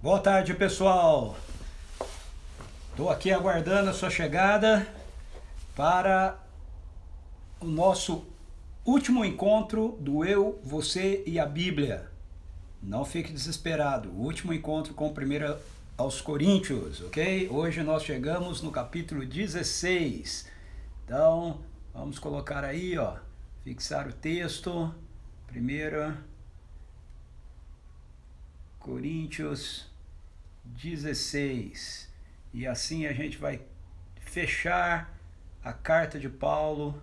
Boa tarde, pessoal. Estou aqui aguardando a sua chegada para o nosso último encontro do Eu, Você e a Bíblia. Não fique desesperado. O último encontro com 1 aos Coríntios, ok? Hoje nós chegamos no capítulo 16. Então, vamos colocar aí, ó, fixar o texto. 1 Coríntios 16. E assim a gente vai fechar a carta de Paulo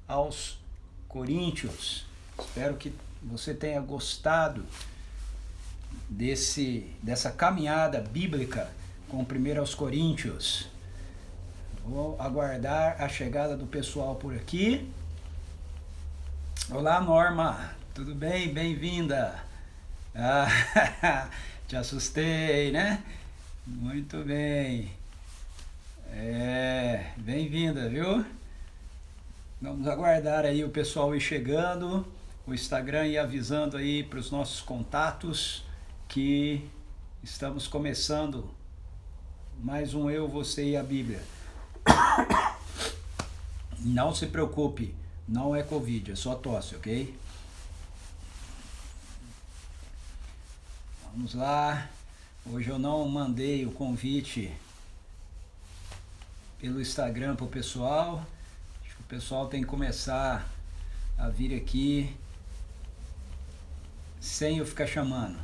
aos Coríntios. Espero que você tenha gostado dessa caminhada bíblica com 1 aos Coríntios. Vou aguardar a chegada do pessoal por aqui. Olá, Norma. Tudo bem? Bem-vinda. Te assustei, né? Muito bem. Bem-vinda, viu? Vamos aguardar aí o pessoal ir chegando, o Instagram ir avisando aí para os nossos contatos que estamos começando mais um Eu, Você e a Bíblia. Não se preocupe, não é Covid, é só tosse, ok? Vamos lá. Hoje eu não mandei o convite pelo Instagram para o pessoal. Acho que o pessoal tem que começar a vir aqui sem eu ficar chamando.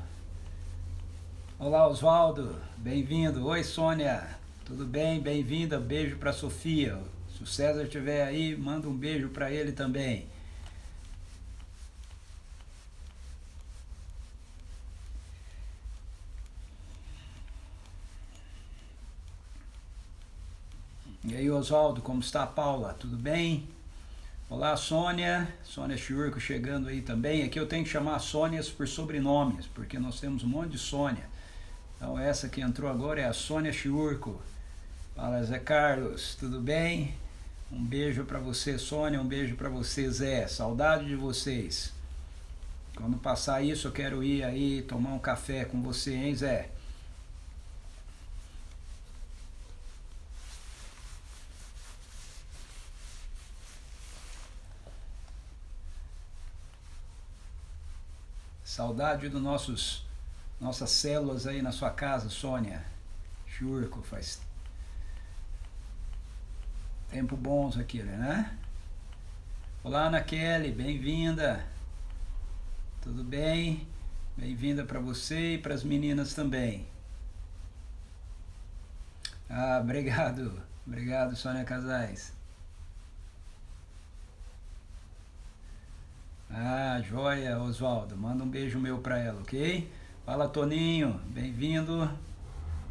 Olá, Oswaldo, bem-vindo. Oi, Sônia, tudo bem? Bem-vinda. Beijo para Sofia. Se o César estiver aí, manda um beijo para ele também. E aí, Oswaldo, como está a Paula? Tudo bem? Olá, Sônia. Sônia Chiurco chegando aí também. Aqui eu tenho que chamar Sônias por sobrenomes, porque nós temos um monte de Sônia. Então essa que entrou agora é a Sônia Chiurco. Fala, Zé Carlos, tudo bem? Um beijo para você, Sônia. Um beijo para você, Zé. Saudade de vocês. Quando passar isso, eu quero ir aí tomar um café com você, hein, Zé? Saudade dos nossas células aí na sua casa, Sônia Churco. Faz tempo bons aqui, né? Olá, Ana Kelly, bem-vinda. Tudo bem? Bem-vinda para você e para as meninas também. Obrigado. Obrigado, Sônia Casais. Joia, Oswaldo. Manda um beijo meu pra ela, ok? Fala, Toninho. Bem-vindo.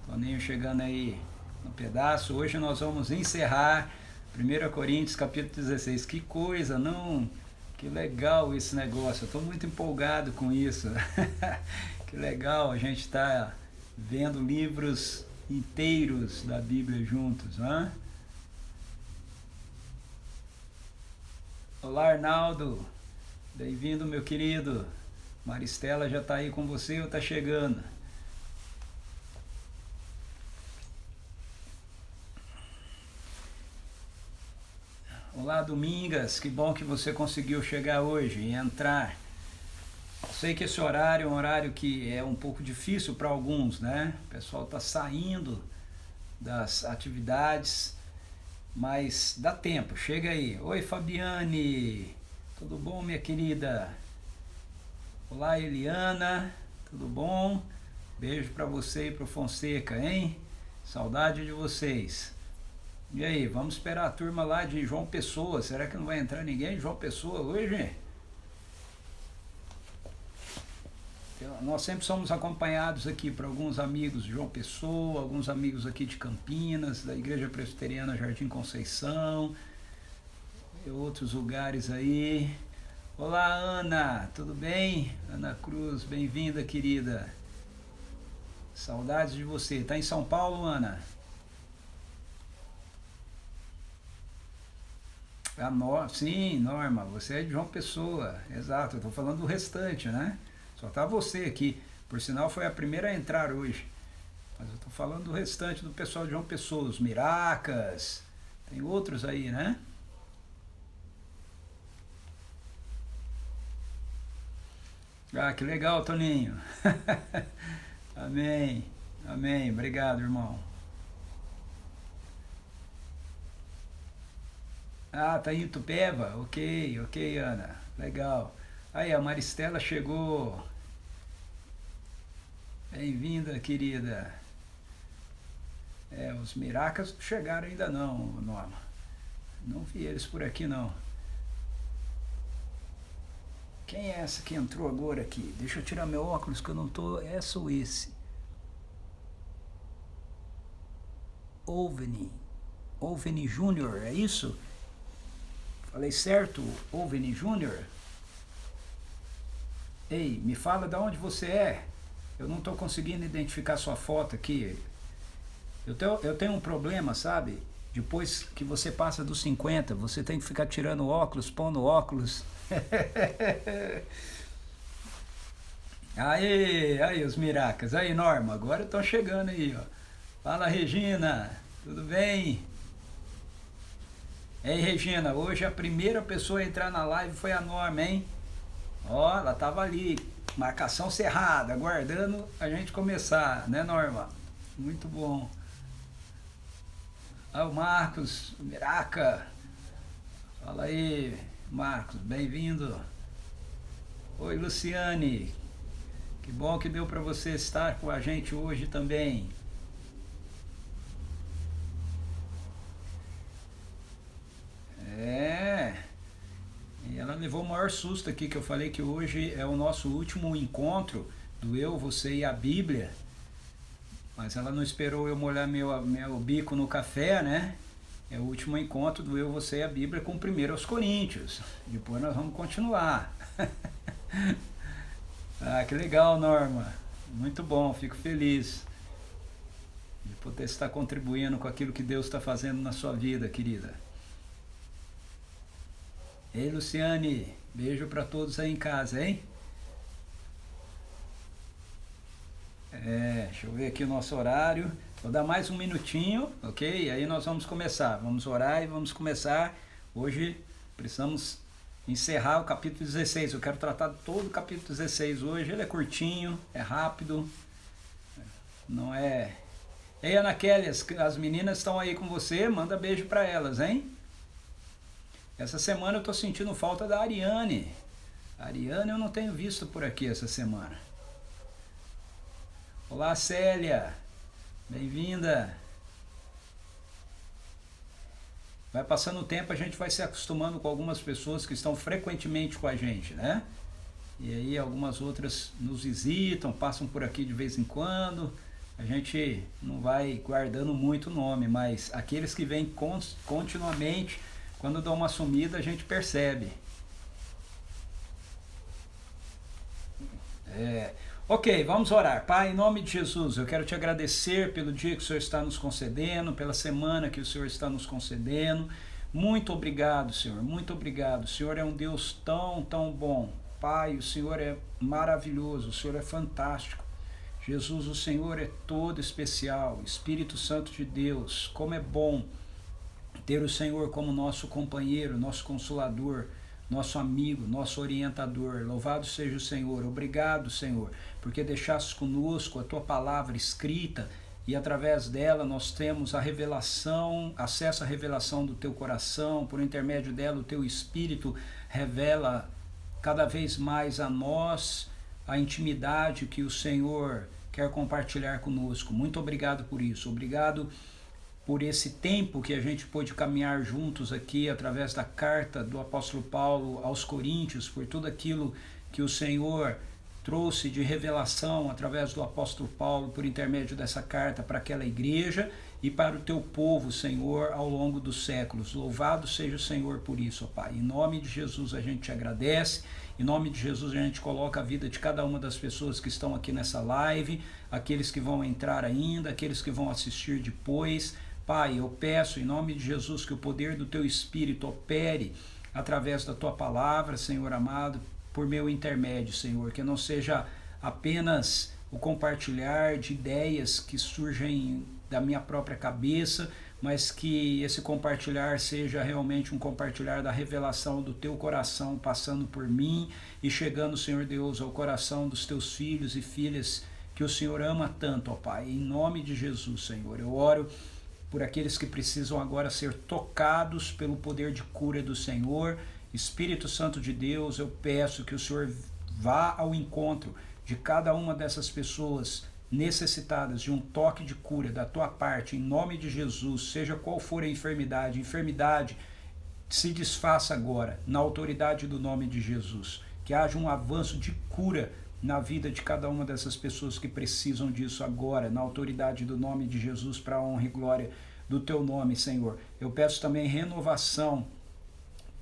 Toninho chegando aí no pedaço. Hoje nós vamos encerrar 1 Coríntios capítulo 16. Que coisa, não? Que legal esse negócio. Eu tô muito empolgado com isso. Que legal a gente tá vendo livros inteiros da Bíblia juntos, né? Olá, Arnaldo. Bem-vindo, meu querido. Maristela já está aí com você ou está chegando? Olá, Domingas. Que bom que você conseguiu chegar hoje e entrar. Sei que esse horário é um horário que é um pouco difícil para alguns, né? O pessoal está saindo das atividades, mas dá tempo. Chega aí. Oi, Fabiane. Tudo bom, minha querida? Olá, Eliana. Tudo bom? Beijo para você e para o Fonseca, hein? Saudade de vocês. E aí, vamos esperar a turma lá de João Pessoa. Será que não vai entrar ninguém de João Pessoa hoje? Nós sempre somos acompanhados aqui por alguns amigos de João Pessoa, alguns amigos aqui de Campinas, da Igreja Presbiteriana Jardim Conceição, e outros lugares aí. Olá, Ana, tudo bem? Ana Cruz, bem-vinda, querida. Saudades de você. Tá em São Paulo, Ana? Sim, Norma, você é de João Pessoa. Exato, eu tô falando do restante, né? Só tá você aqui. Por sinal, foi a primeira a entrar hoje. Mas eu estou falando do restante do pessoal de João Pessoa, os Miracas, tem outros aí, né? Ah, que legal, Toninho. Amém, amém, obrigado, irmão. Ah, tá em Itupeva? Ok, ok, Ana, legal. Aí, a Maristela chegou. Bem-vinda, querida. É, os Miracas não chegaram ainda não, Norma. Não vi eles por aqui não. Quem é essa que entrou agora aqui? Deixa eu tirar meu óculos que eu não tô. Essa ou esse? Oveni. Oveni Júnior, é isso? Falei certo? Oveni Júnior? Ei, me fala de onde você é. Eu não estou conseguindo identificar sua foto aqui. Eu tenho um problema, sabe? Depois que você passa dos 50, você tem que ficar tirando óculos, pondo óculos. Aí os miracas. Aí, Norma, agora estão chegando aí, ó. Fala, Regina, tudo bem? Ei, Regina, hoje a primeira pessoa a entrar na live foi a Norma, hein? Ó, ela tava ali, marcação cerrada, aguardando a gente começar, né, Norma? Muito bom. Ah, o Marcos, o Miraca. Fala aí, Marcos, bem-vindo. Oi, Luciane. Que bom que deu para você estar com a gente hoje também. É. E ela levou o maior susto aqui, que eu falei que hoje é o nosso último encontro do Eu, Você e a Bíblia. Mas ela não esperou eu molhar meu bico no café, né? É o último encontro do Eu, Você e a Bíblia com 1 Coríntios. Depois nós vamos continuar. Ah, que legal, Norma. Muito bom, fico feliz de poder estar contribuindo com aquilo que Deus está fazendo na sua vida, querida. Ei, Luciane, beijo para todos aí em casa, hein? Deixa eu ver aqui o nosso horário. Vou dar mais um minutinho, ok? Aí nós vamos começar. Vamos orar e vamos começar. Hoje precisamos encerrar o capítulo 16. Eu quero tratar todo o capítulo 16 hoje. Ele é curtinho, é rápido. Não é... Ei, Ana Kelly, as meninas estão aí com você. Manda beijo para elas, hein? Essa semana eu tô sentindo falta da Ariane. A Ariane eu não tenho visto por aqui essa semana. Olá, Célia. Bem-vinda. Vai passando o tempo, a gente vai se acostumando com algumas pessoas que estão frequentemente com a gente, né? E aí algumas outras nos visitam, passam por aqui de vez em quando. A gente não vai guardando muito o nome, mas aqueles que vêm continuamente, quando dão uma sumida, a gente percebe. Ok, vamos orar. Pai, em nome de Jesus, eu quero te agradecer pelo dia que o Senhor está nos concedendo, pela semana que o Senhor está nos concedendo. Muito obrigado, Senhor, muito obrigado. O Senhor é um Deus tão, tão bom. Pai, o Senhor é maravilhoso, o Senhor é fantástico. Jesus, o Senhor é todo especial. Espírito Santo de Deus, como é bom ter o Senhor como nosso companheiro, nosso consolador, nosso amigo, nosso orientador. Louvado seja o Senhor. Obrigado, Senhor, porque deixaste conosco a tua palavra escrita e através dela nós temos a revelação, acesso à revelação do teu coração. Por intermédio dela o teu Espírito revela cada vez mais a nós a intimidade que o Senhor quer compartilhar conosco. Muito obrigado por isso. Obrigado por esse tempo que a gente pôde caminhar juntos aqui através da carta do apóstolo Paulo aos Coríntios, por tudo aquilo que o Senhor trouxe de revelação através do apóstolo Paulo por intermédio dessa carta para aquela igreja e para o teu povo, Senhor, ao longo dos séculos. Louvado seja o Senhor por isso, ó Pai. Em nome de Jesus a gente te agradece, em nome de Jesus a gente coloca a vida de cada uma das pessoas que estão aqui nessa live, aqueles que vão entrar ainda, aqueles que vão assistir depois. Pai, eu peço em nome de Jesus que o poder do teu Espírito opere através da tua palavra, Senhor amado, por meu intermédio, Senhor, que não seja apenas o compartilhar de ideias que surgem da minha própria cabeça, mas que esse compartilhar seja realmente um compartilhar da revelação do teu coração passando por mim e chegando, Senhor Deus, ao coração dos teus filhos e filhas que o Senhor ama tanto, ó Pai. Em nome de Jesus, Senhor, eu oro por aqueles que precisam agora ser tocados pelo poder de cura do Senhor. Espírito Santo de Deus, eu peço que o Senhor vá ao encontro de cada uma dessas pessoas necessitadas de um toque de cura da tua parte, em nome de Jesus, seja qual for a enfermidade se desfaça agora, na autoridade do nome de Jesus, que haja um avanço de cura na vida de cada uma dessas pessoas que precisam disso agora, na autoridade do nome de Jesus, para a honra e glória do teu nome, Senhor. Eu peço também renovação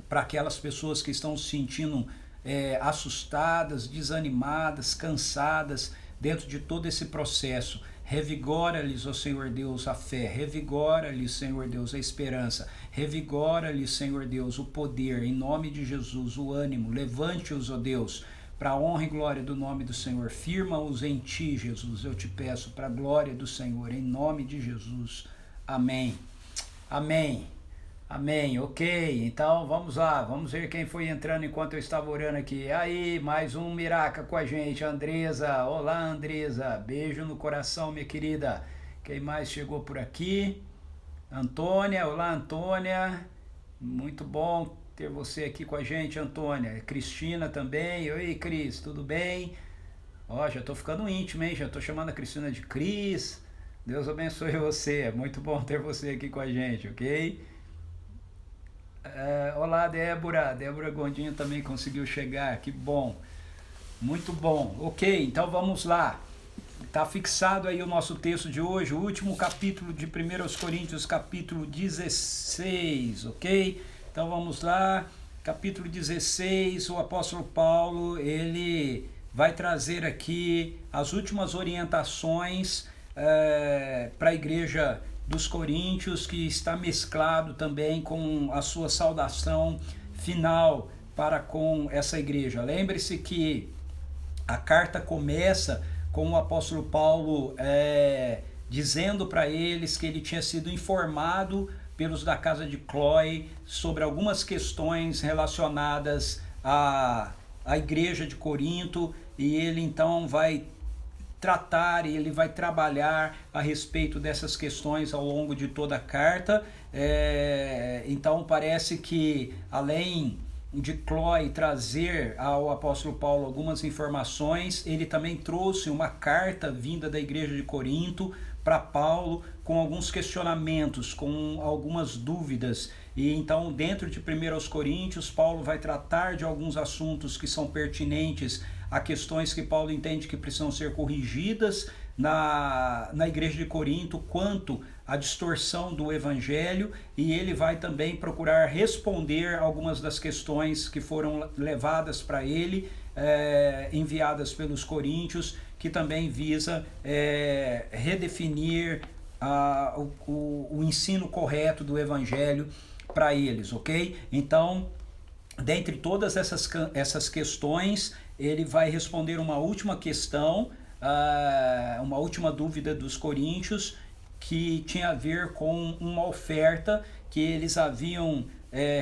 para aquelas pessoas que estão se sentindo assustadas, desanimadas, cansadas, dentro de todo esse processo. Revigora-lhes, ó Senhor Deus, a fé, revigora-lhes, Senhor Deus, a esperança, revigora-lhes, Senhor Deus, o poder, em nome de Jesus, o ânimo, levante-os, ó Deus, para a honra e glória do nome do Senhor, firma-os em Ti, Jesus, eu te peço, para a glória do Senhor, em nome de Jesus, amém, amém. Amém, ok, então vamos lá, vamos ver quem foi entrando enquanto eu estava orando aqui. Aí, mais um Miraca com a gente, Andresa, olá Andresa, beijo no coração minha querida. Quem mais chegou por aqui? Antônia, olá Antônia, muito bom ter você aqui com a gente, Antônia. Cristina também, oi Cris, tudo bem? Ó, já tô ficando íntimo, hein, já tô chamando a Cristina de Cris. Deus abençoe você, é muito bom ter você aqui com a gente, ok? Olá Débora Gondinho também conseguiu chegar, que bom, muito bom, ok, então vamos lá, está fixado aí o nosso texto de hoje, o último capítulo de 1 Coríntios, capítulo 16, ok, então vamos lá, capítulo 16, o apóstolo Paulo, ele vai trazer aqui as últimas orientações para a igreja dos Coríntios, que está mesclado também com a sua saudação final para com essa igreja. Lembre-se que a carta começa com o apóstolo Paulo dizendo para eles que ele tinha sido informado pelos da casa de Cloé sobre algumas questões relacionadas à igreja de Corinto, e ele então vai tratar e ele vai trabalhar a respeito dessas questões ao longo de toda a carta. Então parece que além de Cloé trazer ao apóstolo Paulo algumas informações, ele também trouxe uma carta vinda da igreja de Corinto para Paulo com alguns questionamentos, com algumas dúvidas. E então dentro de 1 Coríntios, Paulo vai tratar de alguns assuntos que são pertinentes a questões que Paulo entende que precisam ser corrigidas na igreja de Corinto quanto à distorção do evangelho, e ele vai também procurar responder algumas das questões que foram levadas para ele, enviadas pelos coríntios, que também visa redefinir o ensino correto do evangelho para eles, ok? Então, dentre todas essas questões, ele vai responder uma última questão, uma última dúvida dos coríntios, que tinha a ver com uma oferta que eles haviam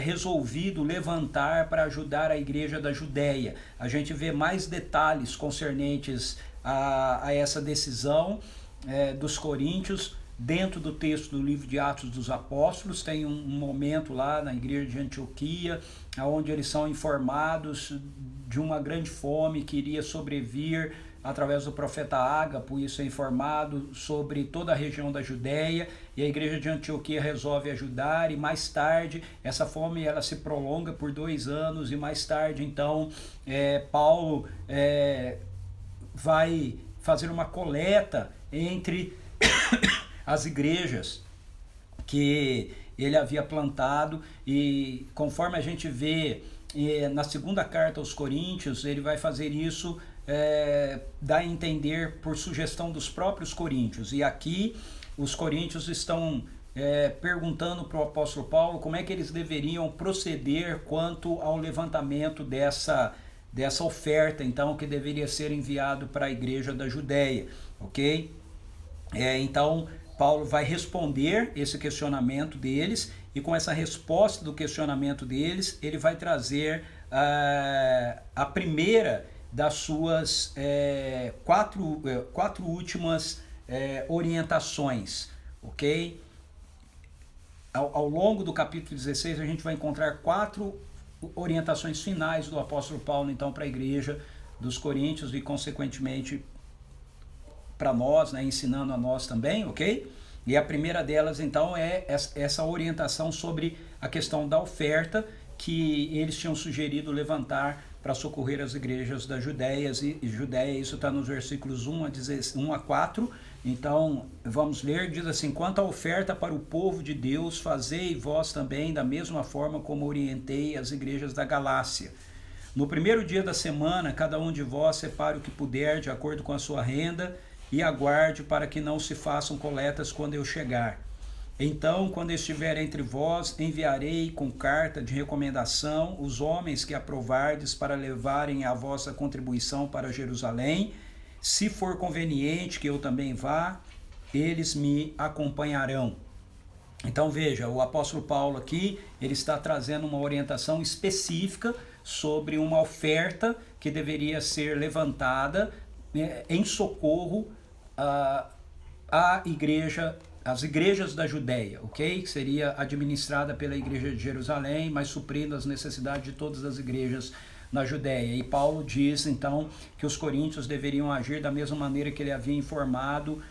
resolvido levantar para ajudar a igreja da Judéia. A gente vê mais detalhes concernentes a essa decisão dos coríntios dentro do texto do livro de Atos dos Apóstolos. Tem um momento lá na igreja de Antioquia, onde eles são informados de uma grande fome que iria sobrevir através do profeta Ágapo. Isso é informado sobre toda a região da Judéia, e a igreja de Antioquia resolve ajudar, e mais tarde essa fome ela se prolonga por 2 anos, e mais tarde então Paulo vai fazer uma coleta entre as igrejas que ele havia plantado, e conforme a gente vê na segunda carta aos Coríntios, ele vai fazer isso, dá a entender por sugestão dos próprios coríntios. E aqui os coríntios estão perguntando para o apóstolo Paulo como é que eles deveriam proceder quanto ao levantamento dessa dessa oferta, então, que deveria ser enviado para a igreja da Judéia, ok? Então, Paulo vai responder esse questionamento deles, e com essa resposta do questionamento deles, ele vai trazer a primeira das suas quatro últimas orientações, ok? Ao longo do capítulo 16, a gente vai encontrar 4 orientações finais do apóstolo Paulo, então, para a igreja dos Coríntios e, consequentemente, para nós, né, ensinando a nós também, ok? E a primeira delas, então, é essa orientação sobre a questão da oferta que eles tinham sugerido levantar para socorrer as igrejas da Judéia. Isso está nos versículos 1 a 4. Então, vamos ler, diz assim: quanto à oferta para o povo de Deus, fazei vós também da mesma forma como orientei as igrejas da Galácia. No primeiro dia da semana, cada um de vós separe o que puder, de acordo com a sua renda, e aguarde para que não se façam coletas quando eu chegar. Então, quando estiver entre vós, enviarei com carta de recomendação os homens que aprovardes para levarem a vossa contribuição para Jerusalém. Se for conveniente que eu também vá, eles me acompanharão. Então veja, o apóstolo Paulo aqui, ele está trazendo uma orientação específica sobre uma oferta que deveria ser levantada em socorro à igreja, as igrejas da Judéia, ok? Que seria administrada pela igreja de Jerusalém, mas suprindo as necessidades de todas as igrejas na Judéia. E Paulo diz, então, que os coríntios deveriam agir da mesma maneira que ele havia informado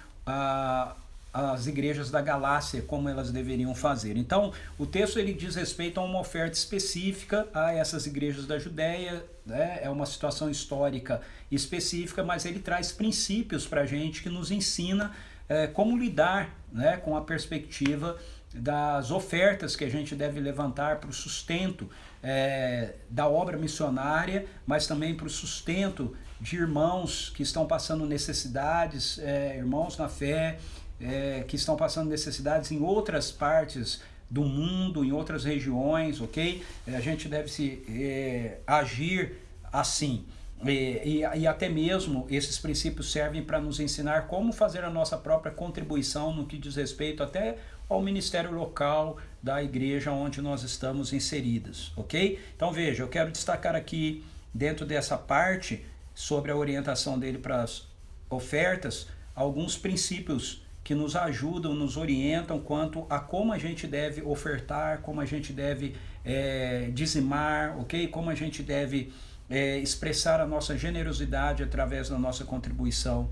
as igrejas da Galácia, como elas deveriam fazer. Então, o texto ele diz respeito a uma oferta específica a essas igrejas da Judéia, né? É uma situação histórica específica, mas ele traz princípios para a gente que nos ensina como lidar, né, com a perspectiva das ofertas que a gente deve levantar para o sustento da obra missionária, mas também para o sustento de irmãos que estão passando necessidades, irmãos na fé, que estão passando necessidades em outras partes do mundo, em outras regiões, ok? A gente deve agir assim. E até mesmo esses princípios servem para nos ensinar como fazer a nossa própria contribuição no que diz respeito até ao ministério local da igreja onde nós estamos inseridos, ok? Então veja, eu quero destacar aqui dentro dessa parte sobre a orientação dele para as ofertas, alguns princípios que nos ajudam, nos orientam quanto a como a gente deve ofertar, como a gente deve dizimar, ok? Como a gente deve expressar a nossa generosidade através da nossa contribuição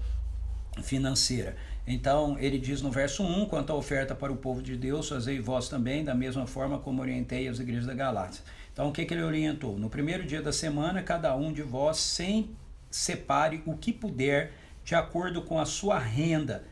financeira. Então, ele diz no verso 1, quanto à oferta para o povo de Deus, fazei vós também, da mesma forma como orientei as igrejas da Galácia. Então, o que ele orientou? No primeiro dia da semana, cada um de vós separe o que puder, de acordo com a sua renda,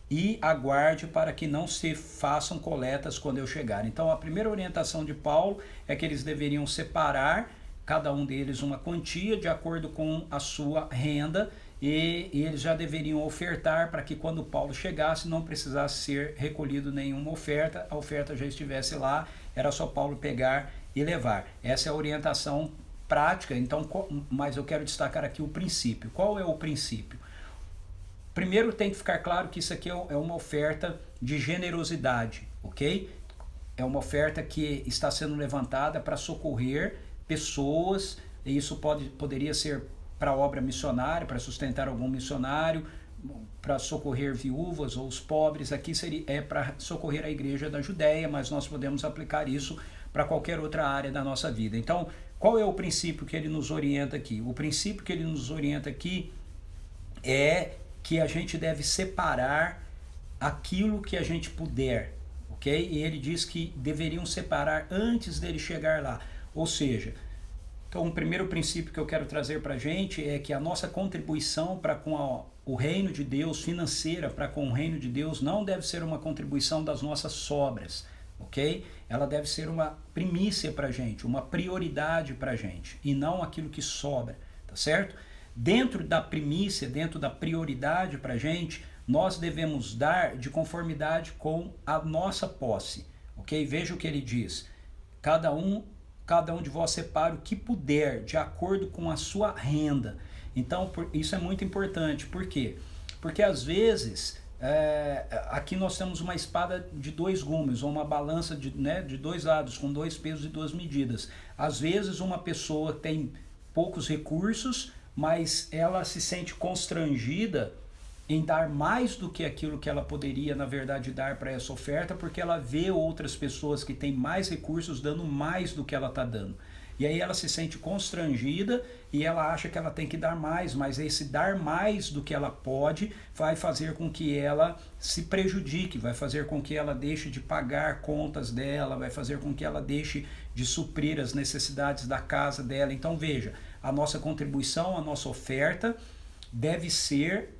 e aguarde para que não se façam coletas quando eu chegar. Então, a primeira orientação de Paulo é que eles deveriam separar, cada um deles, uma quantia de acordo com a sua renda, e eles já deveriam ofertar para que quando Paulo chegasse não precisasse ser recolhido nenhuma oferta, a oferta já estivesse lá, era só Paulo pegar e levar. Essa é a orientação prática, então, mas eu quero destacar aqui o princípio. Qual é o princípio? Primeiro tem que ficar claro que isso aqui é uma oferta de generosidade, ok? É uma oferta que está sendo levantada para socorrer pessoas, e isso poderia ser para a obra missionária, para sustentar algum missionário, para socorrer viúvas ou os pobres. Aqui é para socorrer a igreja da Judéia, mas nós podemos aplicar isso para qualquer outra área da nossa vida. Então, qual é o princípio que ele nos orienta aqui? O princípio que ele nos orienta aqui é que a gente deve separar aquilo que a gente puder, ok? E ele diz que deveriam separar antes dele chegar lá. Ou seja, então o primeiro princípio que eu quero trazer para a gente é que a nossa contribuição para com o reino de Deus, financeira para com o reino de Deus, não deve ser uma contribuição das nossas sobras, ok? Ela deve ser uma primícia para a gente, uma prioridade para a gente, e não aquilo que sobra, tá certo? Dentro da primícia, dentro da prioridade para a gente, nós devemos dar de conformidade com a nossa posse, ok? Veja o que ele diz. Cada um cada um de vós separe o que puder, de acordo com a sua renda. Então, isso é muito importante. Por quê? Porque às vezes, aqui nós temos uma espada de dois gumes, ou uma balança de dois lados, com dois pesos e duas medidas. Às vezes uma pessoa tem poucos recursos, mas ela se sente constrangida em dar mais do que aquilo que ela poderia, na verdade, dar para essa oferta, porque ela vê outras pessoas que têm mais recursos dando mais do que ela está dando. E aí ela se sente constrangida e ela acha que ela tem que dar mais, mas esse dar mais do que ela pode vai fazer com que ela se prejudique, vai fazer com que ela deixe de pagar contas dela, vai fazer com que ela deixe de suprir as necessidades da casa dela. Então veja, a nossa contribuição, a nossa oferta deve ser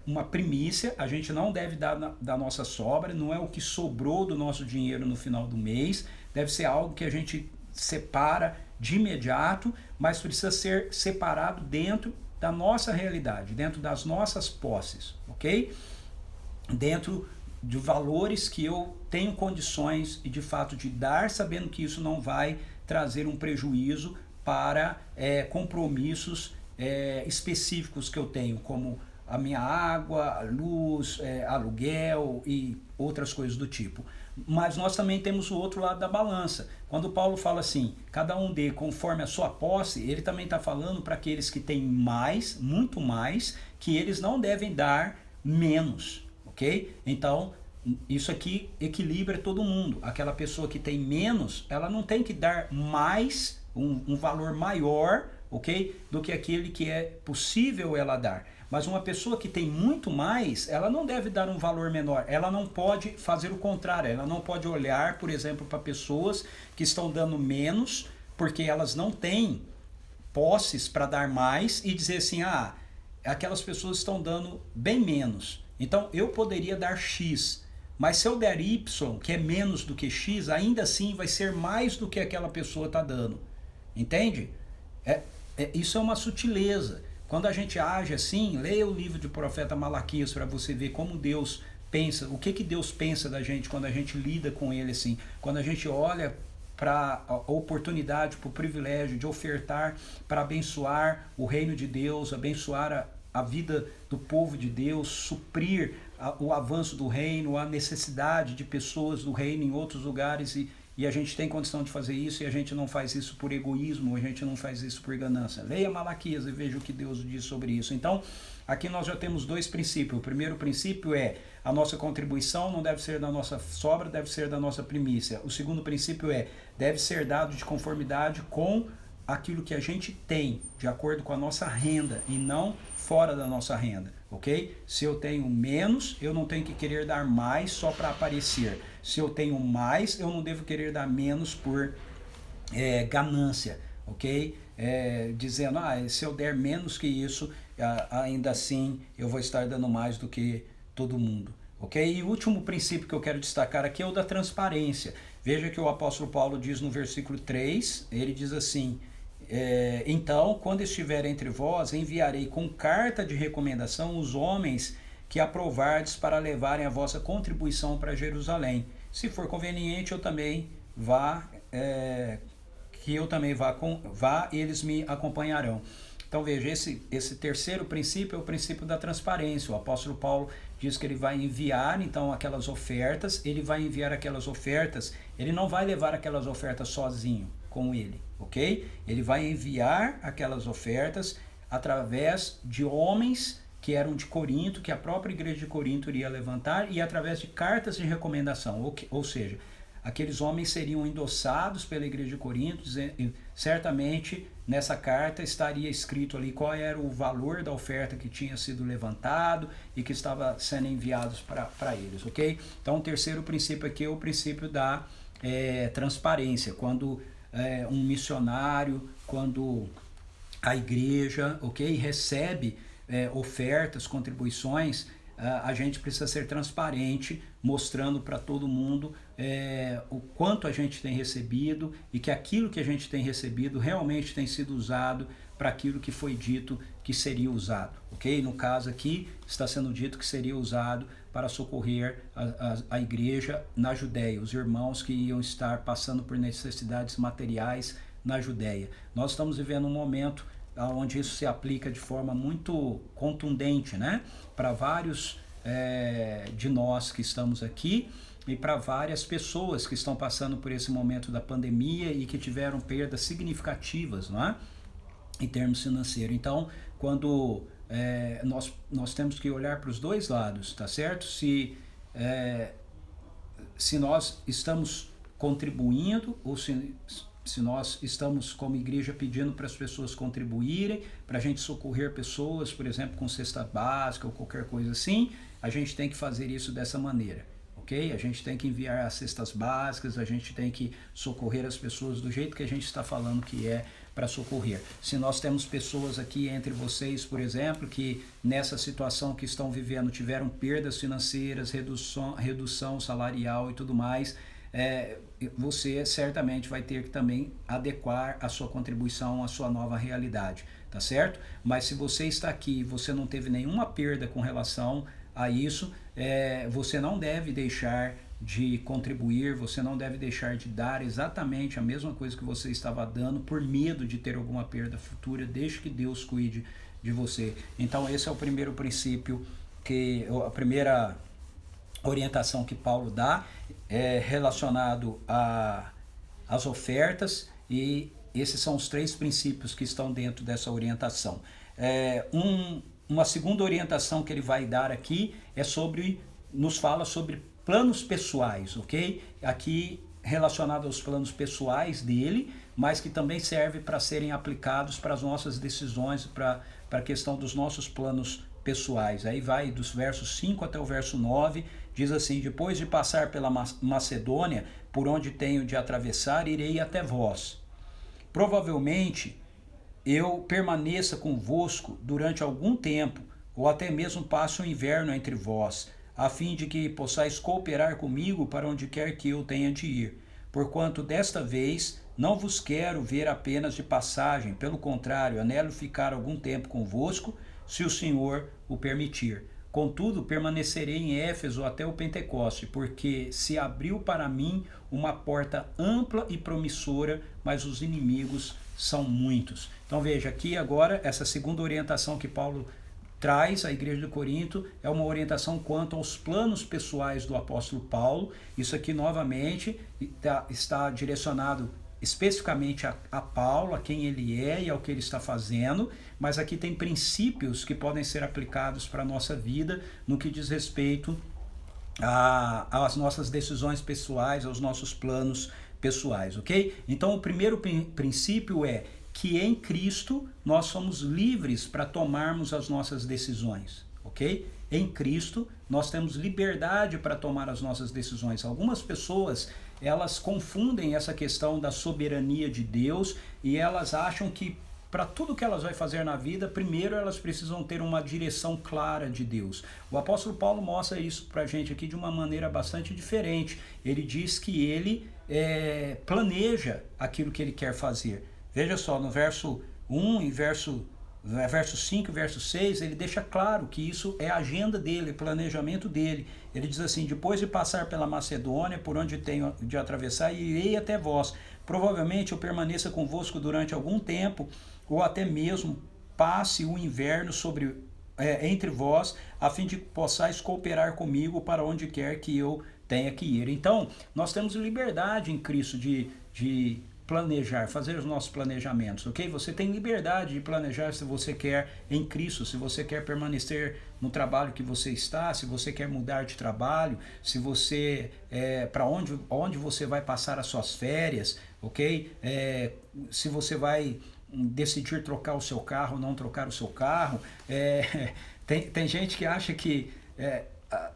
uma primícia, a gente não deve dar da nossa sobra, não é o que sobrou do nosso dinheiro no final do mês, deve ser algo que a gente separa de imediato, mas precisa ser separado dentro da nossa realidade, dentro das nossas posses, ok? Dentro de valores que eu tenho condições e de fato de dar, sabendo que isso não vai trazer um prejuízo para compromissos específicos que eu tenho, como a minha água, a luz, aluguel e outras coisas do tipo. Mas nós também temos o outro lado da balança. Quando Paulo fala assim, cada um dê conforme a sua posse, ele também está falando para aqueles que têm mais, muito mais, que eles não devem dar menos, ok? Então, isso aqui equilibra todo mundo. Aquela pessoa que tem menos, ela não tem que dar mais, um valor maior, ok? Do que aquele que é possível ela dar. Mas uma pessoa que tem muito mais, ela não deve dar um valor menor. Ela não pode fazer o contrário. Ela não pode olhar, por exemplo, para pessoas que estão dando menos, porque elas não têm posses para dar mais e dizer assim, aquelas pessoas estão dando bem menos. Então, eu poderia dar X, mas se eu der Y, que é menos do que X, ainda assim vai ser mais do que aquela pessoa está dando. Entende? Isso é uma sutileza. Quando a gente age assim, leia o livro do profeta Malaquias para você ver como Deus pensa, o que Deus pensa da gente quando a gente lida com ele assim, quando a gente olha para a oportunidade, para o privilégio de ofertar para abençoar o reino de Deus, abençoar a vida do povo de Deus, suprir o avanço do reino, a necessidade de pessoas do reino em outros lugares e a gente tem condição de fazer isso e a gente não faz isso por egoísmo, a gente não faz isso por ganância. Leia Malaquias e veja o que Deus diz sobre isso. Então, aqui nós já temos dois princípios. O primeiro princípio é a nossa contribuição não deve ser da nossa sobra, deve ser da nossa primícia. O segundo princípio deve ser dado de conformidade com aquilo que a gente tem, de acordo com a nossa renda e não fora da nossa renda, ok? Se eu tenho menos, eu não tenho que querer dar mais só para aparecer. Se eu tenho mais, eu não devo querer dar menos por ganância, ok? Dizendo, se eu der menos que isso, ainda assim eu vou estar dando mais do que todo mundo, ok? E o último princípio que eu quero destacar aqui é o da transparência. Veja que o apóstolo Paulo diz no versículo 3, ele diz assim, então, quando estiver entre vós, enviarei com carta de recomendação os homens que aprovardes para levarem a vossa contribuição para Jerusalém. Se for conveniente, eu também vá, eles me acompanharão. Então veja, esse terceiro princípio é o princípio da transparência. O apóstolo Paulo diz que ele vai enviar então aquelas ofertas, ele não vai levar aquelas ofertas sozinho com ele, ok? Ele vai enviar aquelas ofertas através de homens que eram de Corinto, que a própria igreja de Corinto iria levantar, e através de cartas de recomendação, ou seja, aqueles homens seriam endossados pela igreja de Corinto, certamente nessa carta estaria escrito ali qual era o valor da oferta que tinha sido levantado e que estava sendo enviados para eles, ok? Então o terceiro princípio aqui é o princípio da transparência, quando um missionário, quando a igreja, ok, recebe ofertas, contribuições, a gente precisa ser transparente, mostrando para todo mundo o quanto a gente tem recebido e que aquilo que a gente tem recebido realmente tem sido usado para aquilo que foi dito que seria usado, ok? No caso aqui, está sendo dito que seria usado para socorrer a igreja na Judéia, os irmãos que iam estar passando por necessidades materiais na Judéia. Nós estamos vivendo um momento onde isso se aplica de forma muito contundente, né? Para vários de nós que estamos aqui e para várias pessoas que estão passando por esse momento da pandemia e que tiveram perdas significativas, não é? Em termos financeiros. Então, quando nós temos que olhar para os dois lados, tá certo? Se nós estamos contribuindo ou se nós estamos como igreja pedindo para as pessoas contribuírem, para a gente socorrer pessoas, por exemplo, com cesta básica ou qualquer coisa assim, a gente tem que fazer isso dessa maneira, ok? A gente tem que enviar as cestas básicas, a gente tem que socorrer as pessoas do jeito que a gente está falando que é para socorrer. Se nós temos pessoas aqui entre vocês, por exemplo, que nessa situação que estão vivendo tiveram perdas financeiras, redução salarial e tudo mais, você certamente vai ter que também adequar a sua contribuição à sua nova realidade, tá certo? Mas se você está aqui e você não teve nenhuma perda com relação a isso, você não deve deixar de contribuir, você não deve deixar de dar exatamente a mesma coisa que você estava dando por medo de ter alguma perda futura, desde que Deus cuide de você. Então esse é o primeiro princípio, a primeira orientação que Paulo dá relacionado às ofertas, e esses são os 3 princípios que estão dentro dessa orientação. Uma segunda orientação que ele vai dar aqui nos fala sobre planos pessoais, ok? Aqui relacionado aos planos pessoais dele, mas que também serve para serem aplicados para as nossas decisões, para a questão dos nossos planos pessoais. Aí vai dos versos 5 até o verso 9, diz assim: depois de passar pela Macedônia, por onde tenho de atravessar, irei até vós. Provavelmente eu permaneça convosco durante algum tempo, ou até mesmo passe o inverno entre vós, a fim de que possais cooperar comigo para onde quer que eu tenha de ir. Porquanto desta vez não vos quero ver apenas de passagem, pelo contrário, anelo ficar algum tempo convosco, se o Senhor o permitir. Contudo, permanecerei em Éfeso até o Pentecoste, porque se abriu para mim uma porta ampla e promissora, mas os inimigos são muitos. Então veja, aqui agora, essa segunda orientação que Paulo traz à igreja de Corinto é uma orientação quanto aos planos pessoais do apóstolo Paulo. Isso aqui novamente está direcionado especificamente a Paulo, a quem ele é e ao que ele está fazendo, mas aqui tem princípios que podem ser aplicados para a nossa vida no que diz respeito às nossas decisões pessoais, aos nossos planos pessoais, ok? Então o primeiro princípio é que em Cristo nós somos livres para tomarmos as nossas decisões, ok? Em Cristo nós temos liberdade para tomar as nossas decisões. Algumas pessoas, elas confundem essa questão da soberania de Deus e elas acham que para tudo que elas vão fazer na vida, primeiro elas precisam ter uma direção clara de Deus. O apóstolo Paulo mostra isso para a gente aqui de uma maneira bastante diferente. Ele diz que ele planeja aquilo que ele quer fazer. Veja só, no verso 1 e verso 5 e verso 6, ele deixa claro que isso é a agenda dele, planejamento dele. Ele diz assim: depois de passar pela Macedônia, por onde tenho de atravessar, irei até vós. Provavelmente eu permaneça convosco durante algum tempo, ou até mesmo passe o inverno entre vós, a fim de que possais cooperar comigo para onde quer que eu tenha que ir. Então, nós temos liberdade em Cristo de planejar, fazer os nossos planejamentos, ok? Você tem liberdade de planejar se você quer em Cristo, se você quer permanecer no trabalho que você está, se você quer mudar de trabalho, se você para onde você vai passar as suas férias, ok? Se você vai decidir trocar o seu carro ou não trocar o seu carro. Tem gente que acha que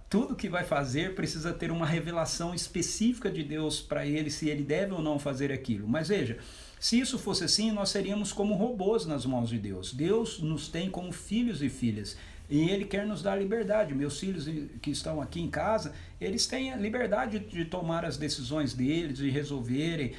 tudo que vai fazer precisa ter uma revelação específica de Deus para ele, se ele deve ou não fazer aquilo. Mas veja, se isso fosse assim, nós seríamos como robôs nas mãos de Deus. Deus nos tem como filhos e filhas. E Ele quer nos dar liberdade. Meus filhos que estão aqui em casa, eles têm a liberdade de tomar as decisões deles, de resolverem.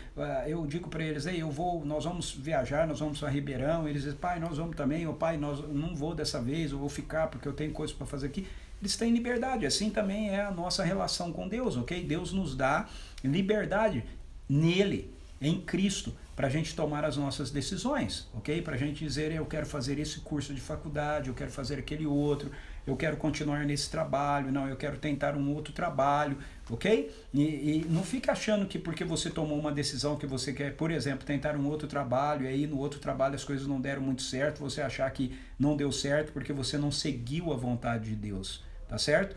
Eu digo para eles, ei, nós vamos viajar, nós vamos para Ribeirão. Eles dizem, pai, nós vamos também. Ou pai, nós não vou dessa vez, eu vou ficar porque eu tenho coisas para fazer aqui. Eles têm liberdade. Assim também é a nossa relação com Deus, ok? Deus nos dá liberdade nele, em Cristo, para a gente tomar as nossas decisões, ok? Para a gente dizer, eu quero fazer esse curso de faculdade, eu quero fazer aquele outro, eu quero continuar nesse trabalho, não, eu quero tentar um outro trabalho, ok? E não fica achando que porque você tomou uma decisão que você quer, por exemplo, tentar um outro trabalho, e aí no outro trabalho as coisas não deram muito certo, você achar que não deu certo porque você não seguiu a vontade de Deus, tá certo?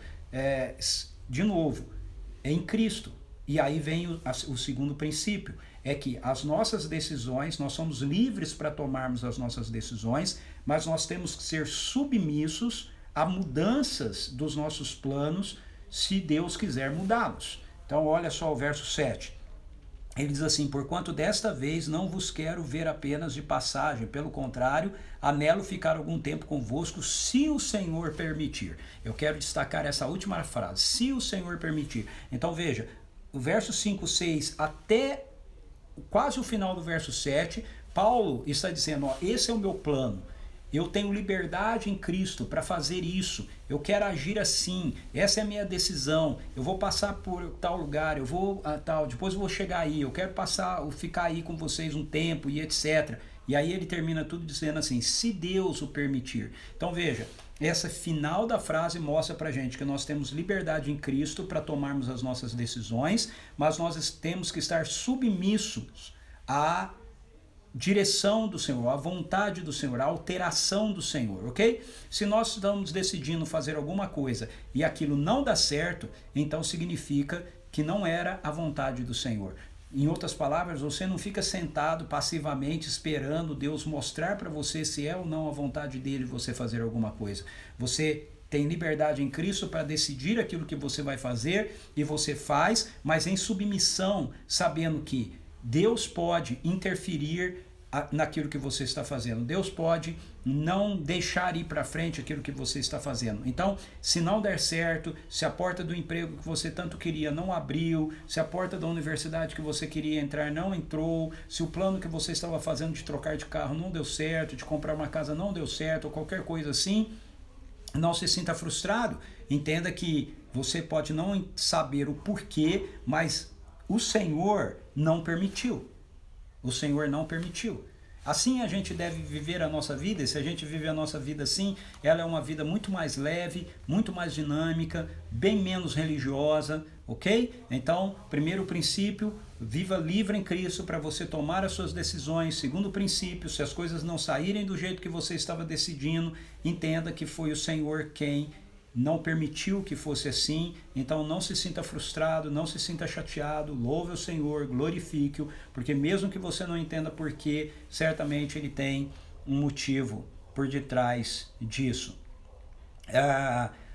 De novo, é em Cristo. E aí vem o segundo princípio, é que as nossas decisões, nós somos livres para tomarmos as nossas decisões, mas nós temos que ser submissos a mudanças dos nossos planos, se Deus quiser mudá-los. Então olha só o verso 7. Ele diz assim, porquanto desta vez não vos quero ver apenas de passagem, pelo contrário, anelo ficar algum tempo convosco, se o Senhor permitir. Eu quero destacar essa última frase, se o Senhor permitir. Então veja, o verso 5, 6 até quase o final do verso 7, Paulo está dizendo, ó, esse é o meu plano, eu tenho liberdade em Cristo para fazer isso, eu quero agir assim, essa é a minha decisão, eu vou passar por tal lugar, eu vou depois eu vou chegar aí, eu quero ficar aí com vocês um tempo e etc. E aí ele termina tudo dizendo assim, se Deus o permitir. Então veja, essa final da frase mostra pra gente que nós temos liberdade em Cristo para tomarmos as nossas decisões, mas nós temos que estar submissos à direção do Senhor, à vontade do Senhor, à alteração do Senhor, ok? Se nós estamos decidindo fazer alguma coisa e aquilo não dá certo, então significa que não era a vontade do Senhor. Em outras palavras, você não fica sentado passivamente esperando Deus mostrar para você se é ou não a vontade dele você fazer alguma coisa. Você tem liberdade em Cristo para decidir aquilo que você vai fazer e você faz, mas em submissão, sabendo que Deus pode interferir naquilo que você está fazendo. Deus pode não deixar ir para frente aquilo que você está fazendo. Então, se não der certo, se a porta do emprego que você tanto queria não abriu, se a porta da universidade que você queria entrar não entrou, se o plano que você estava fazendo de trocar de carro não deu certo, de comprar uma casa não deu certo, ou qualquer coisa assim, não se sinta frustrado. Entenda que você pode não saber o porquê, mas o Senhor não permitiu. O Senhor não permitiu. Assim a gente deve viver a nossa vida, e se a gente viver a nossa vida assim, ela é uma vida muito mais leve, muito mais dinâmica, bem menos religiosa, ok? Então, primeiro princípio, viva livre em Cristo para você tomar as suas decisões. Segundo princípio, se as coisas não saírem do jeito que você estava decidindo, entenda que foi o Senhor quem não permitiu que fosse assim, então não se sinta frustrado, não se sinta chateado, louve o Senhor, glorifique-o, porque mesmo que você não entenda porquê, certamente ele tem um motivo por detrás disso.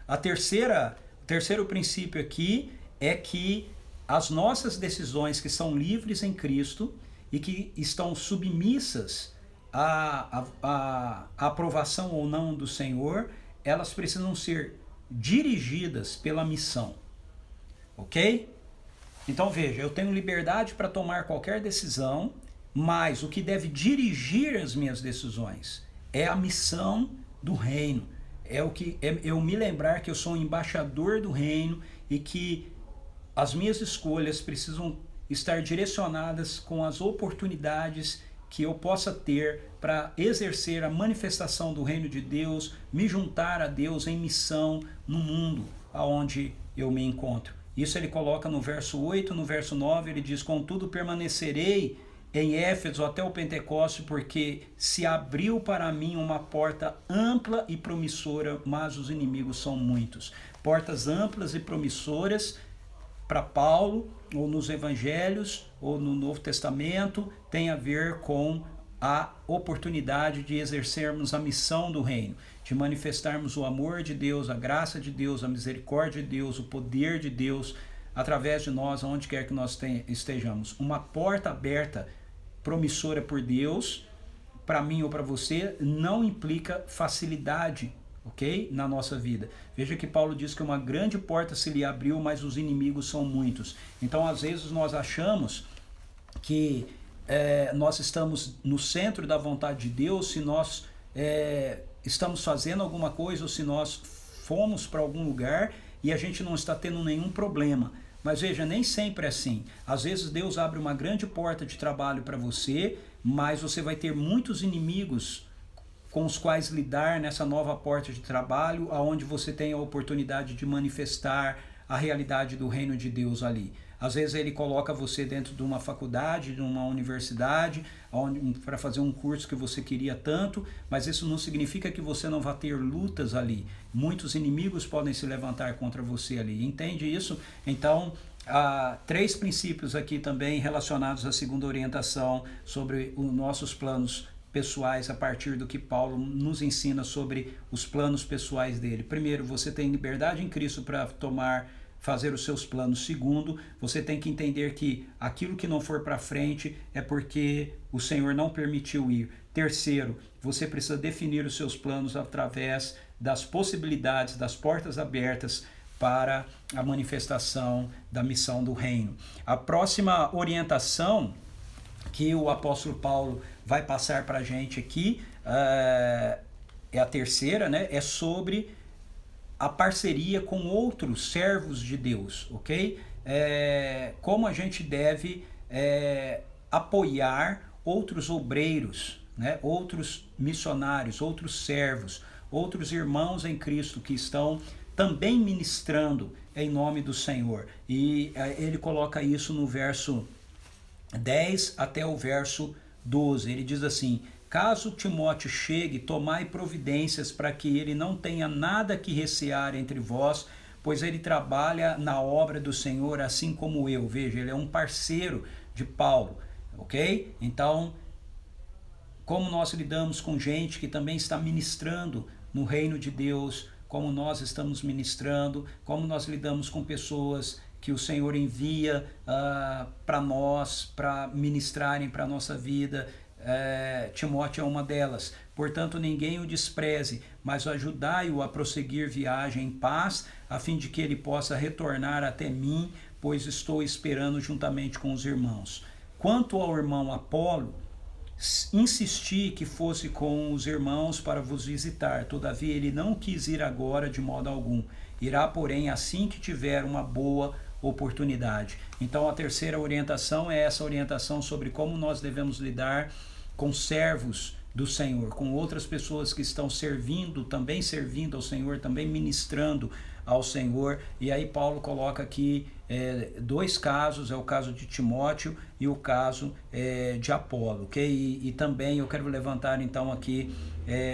O terceiro princípio aqui é que as nossas decisões que são livres em Cristo e que estão submissas à aprovação ou não do Senhor, elas precisam ser dirigidas pela missão, ok? Então veja, eu tenho liberdade para tomar qualquer decisão, mas o que deve dirigir as minhas decisões é a missão do reino, eu me lembrar que eu sou um embaixador do reino e que as minhas escolhas precisam estar direcionadas com as oportunidades que eu possa ter para exercer a manifestação do reino de Deus, me juntar a Deus em missão no mundo aonde eu me encontro. Isso ele coloca no verso 8, no verso 9, ele diz, contudo permanecerei em Éfeso até o Pentecoste, porque se abriu para mim uma porta ampla e promissora, mas os inimigos são muitos. Portas amplas e promissoras para Paulo, ou nos Evangelhos, ou no Novo Testamento, tem a ver com a oportunidade de exercermos a missão do reino, de manifestarmos o amor de Deus, a graça de Deus, a misericórdia de Deus, o poder de Deus, através de nós, aonde quer que nós estejamos. Uma porta aberta, promissora por Deus, para mim ou para você, não implica facilidade ok? Na nossa vida. Veja que Paulo diz que uma grande porta se lhe abriu, mas os inimigos são muitos. Então, às vezes, nós achamos que nós estamos no centro da vontade de Deus se nós estamos fazendo alguma coisa ou se nós fomos para algum lugar e a gente não está tendo nenhum problema. Mas veja, nem sempre é assim. Às vezes Deus abre uma grande porta de trabalho para você, mas você vai ter muitos inimigos com os quais lidar nessa nova porta de trabalho, aonde você tem a oportunidade de manifestar a realidade do reino de Deus ali. Às vezes ele coloca você dentro de uma faculdade, de uma universidade, para fazer um curso que você queria tanto, mas isso não significa que você não vai ter lutas ali. Muitos inimigos podem se levantar contra você ali. Entende isso? Então, há 3 princípios aqui também relacionados à segunda orientação sobre os nossos planos pessoais a partir do que Paulo nos ensina sobre os planos pessoais dele. Primeiro, você tem liberdade em Cristo para fazer os seus planos. Segundo, você tem que entender que aquilo que não for para frente é porque o Senhor não permitiu ir. Terceiro, você precisa definir os seus planos através das possibilidades, das portas abertas para a manifestação da missão do reino. A próxima orientação que o apóstolo Paulo vai passar para a gente aqui, é a terceira, né? É sobre a parceria com outros servos de Deus, ok? Como a gente deve apoiar outros obreiros, né? Outros missionários, outros servos, outros irmãos em Cristo que estão também ministrando em nome do Senhor. E ele coloca isso no verso 10 até o verso 12. Ele diz assim: caso Timóteo chegue, tomai providências para que ele não tenha nada que recear entre vós, pois ele trabalha na obra do Senhor assim como eu. Veja, ele é um parceiro de Paulo, ok? Então, como nós lidamos com gente que também está ministrando no reino de Deus, como nós estamos ministrando, como nós lidamos com pessoas que o Senhor envia para nós, para ministrarem para a nossa vida. Timóteo é uma delas. Portanto, ninguém o despreze, mas ajudai-o a prosseguir viagem em paz, a fim de que ele possa retornar até mim, pois estou esperando juntamente com os irmãos. Quanto ao irmão Apolo, insisti que fosse com os irmãos para vos visitar, todavia ele não quis ir agora de modo algum. Irá, porém, assim que tiver uma boa oportunidade. Então, a terceira orientação é essa orientação sobre como nós devemos lidar com servos do Senhor, com outras pessoas que estão servindo, também servindo ao Senhor, também ministrando ao Senhor. E aí Paulo coloca aqui 2 casos, é o caso de Timóteo e o caso de Apolo, ok? E também eu quero levantar então aqui